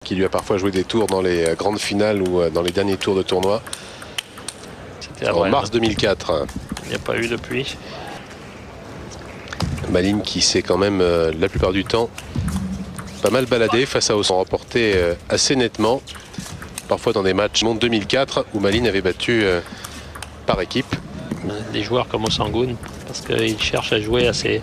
qui lui a parfois joué des tours dans les grandes finales ou dans les derniers tours de tournoi. C'était en mars 2004. Il n'y a pas eu depuis. Malines qui s'est quand même la plupart du temps pas mal baladé face à Ossan, remporté assez nettement. Parfois dans des matchs monde 2004 où Malines avait battu par équipe. Des joueurs comme Osangun, parce qu'ils cherchent à jouer assez.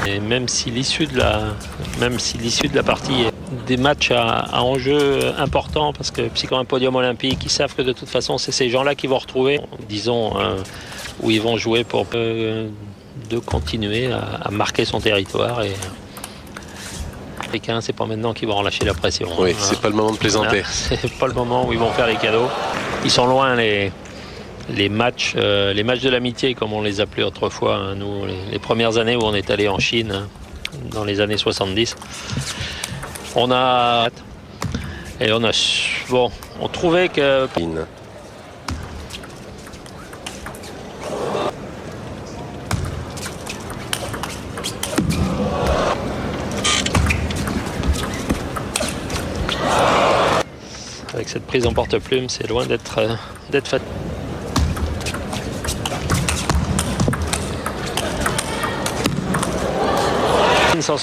Et même si l'issue de la partie est des matchs à enjeu important, parce que c'est comme un podium olympique, ils savent que de toute façon c'est ces gens-là qui vont retrouver, disons, où ils vont jouer pour de continuer à marquer son territoire. Et c'est pas maintenant qu'ils vont relâcher la pression. Oui, c'est pas le moment de plaisanter. C'est pas le moment où ils vont faire les cadeaux. Ils sont loin les matchs de l'amitié, comme on les appelait autrefois, hein, nous, les premières années où on est allé en Chine, hein, dans les années 70. On trouvait que... Avec cette prise en porte-plume, c'est loin d'être fait.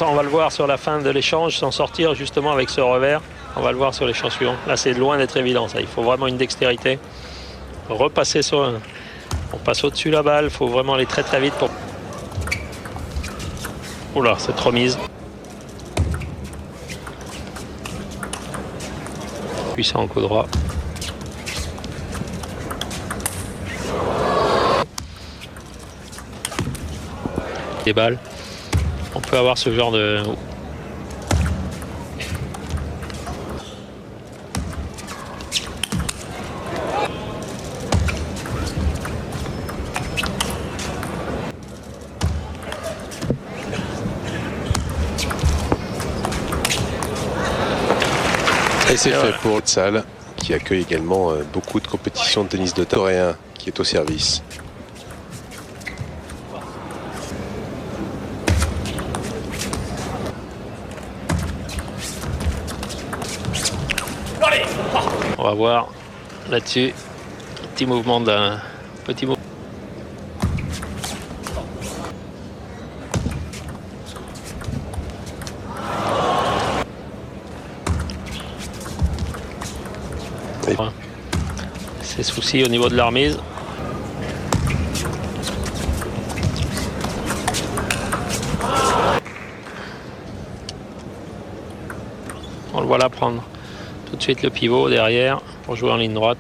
On va le voir sur la fin de l'échange, s'en sortir justement avec ce revers. On va le voir sur l'échange suivant. Là, c'est loin d'être évident, ça. Il faut vraiment une dextérité. Repasser on passe au-dessus la balle. Il faut vraiment aller très très vite pour... Oula, cette remise. Puissant au coup droit. Des balles. On peut avoir ce genre de... Et c'est fait pour cette salle qui accueille également beaucoup de compétitions de tennis de table coréen qui est au service. On va voir là-dessus, petit mouvement d'un petit mouvement. Ces soucis au niveau de la remise. On le voit là prendre tout de suite le pivot derrière pour jouer en ligne droite.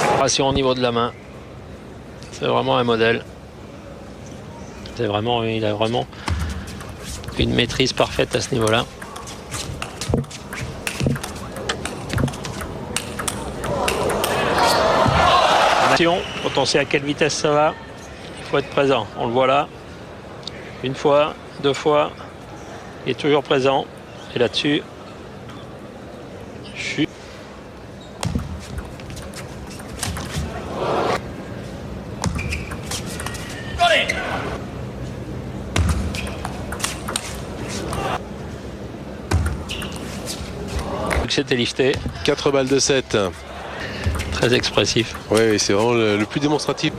Préparation au niveau de la main. C'est vraiment un modèle. Il a vraiment une maîtrise parfaite à ce niveau-là. Attention, quand on sait à quelle vitesse ça va, il faut être présent. On le voit là. Une fois, deux fois, il est toujours présent. Et là-dessus, je suis... C'était lifté. 4 balles de 7. Très expressif. Oui, c'est vraiment le plus démonstratif.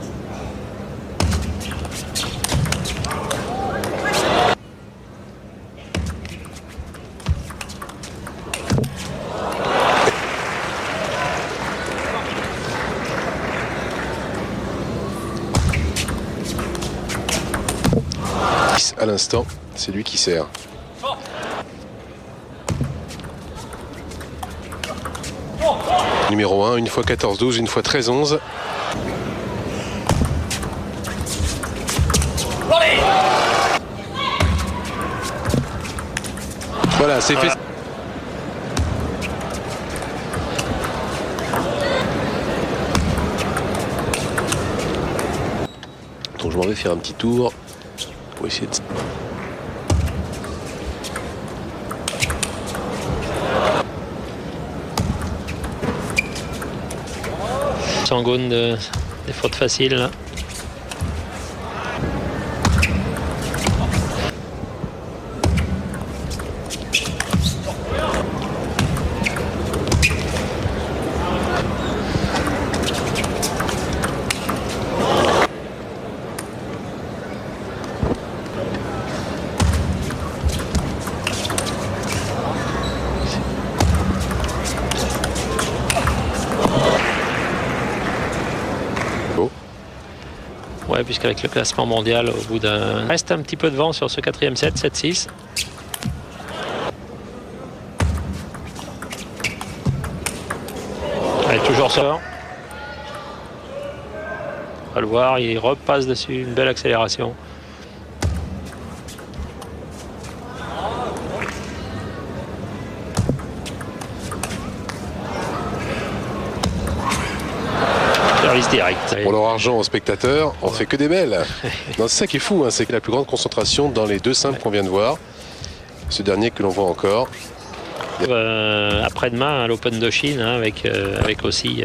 À l'instant, c'est lui qui sert. Numéro 1, une fois 14-12, une fois 13-11. Voilà, c'est fait. Donc je m'en vais faire un petit tour pour essayer de... Sangoun des fautes faciles là. Ouais, puisqu'avec le classement mondial, au bout d'un... reste un petit peu devant sur ce quatrième set, 7-6. Allez, toujours ça. On va le voir, il repasse dessus, une belle accélération. Direct. Pour leur argent aux spectateurs, on ne fait que des belles. C'est ça qui est fou, hein, c'est que la plus grande concentration dans les deux simples qu'on vient de voir. Ce dernier que l'on voit encore. Après-demain, à l'Open de Chine, hein, avec aussi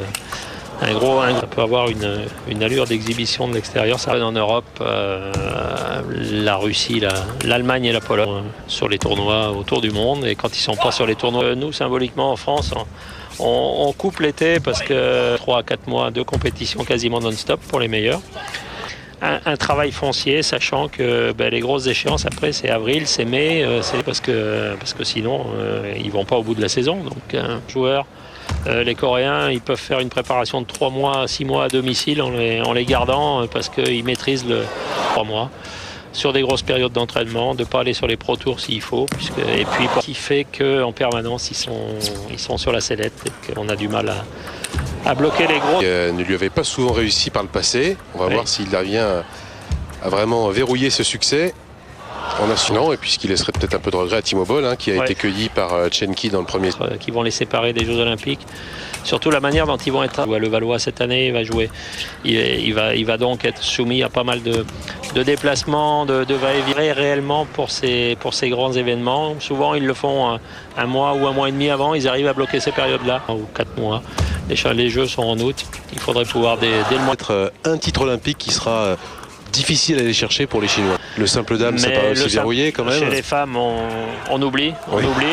un gros... Ça peut avoir une allure d'exhibition de l'extérieur. Ça va en Europe, la Russie, l'Allemagne et la Pologne sur les tournois autour du monde. Et quand ils ne sont pas sur les tournois, nous, symboliquement, en France... On coupe l'été parce que 3 à 4 mois de compétition quasiment non-stop pour les meilleurs. Un travail foncier, sachant que les grosses échéances après c'est avril, c'est mai, c'est parce que sinon ils vont pas au bout de la saison. Donc un joueur, les Coréens, ils peuvent faire une préparation de 3 mois, 6 mois à domicile en les gardant parce qu'ils maîtrisent le 3 mois. Sur des grosses périodes d'entraînement, de ne pas aller sur les Pro Tours s'il faut, et puis ce qui fait qu'en permanence ils sont sur la sellette et qu'on a du mal à bloquer les gros. Ne lui avait pas souvent réussi par le passé. On va voir s'il arrive à vraiment verrouiller ce succès en assurant, et puis ce qui laisserait peut-être un peu de regret à Timo Boll, hein, qui a été cueilli par Chenki dans le premier. Qui vont les séparer des Jeux Olympiques. Surtout la manière dont ils vont être. Le Valois cette année, il va jouer. Il va donc être soumis à pas mal de déplacements, de va-et-vient réellement pour ces grands événements. Souvent, ils le font un mois ou un mois et demi avant. Ils arrivent à bloquer ces périodes-là, ou 4 mois. Les Jeux sont en août. Il faudrait pouvoir dès le mois. Être un titre olympique qui sera difficile à aller chercher pour les Chinois. Le simple dame, ça paraît aussi verrouillé quand même. Chez les femmes, on oublie.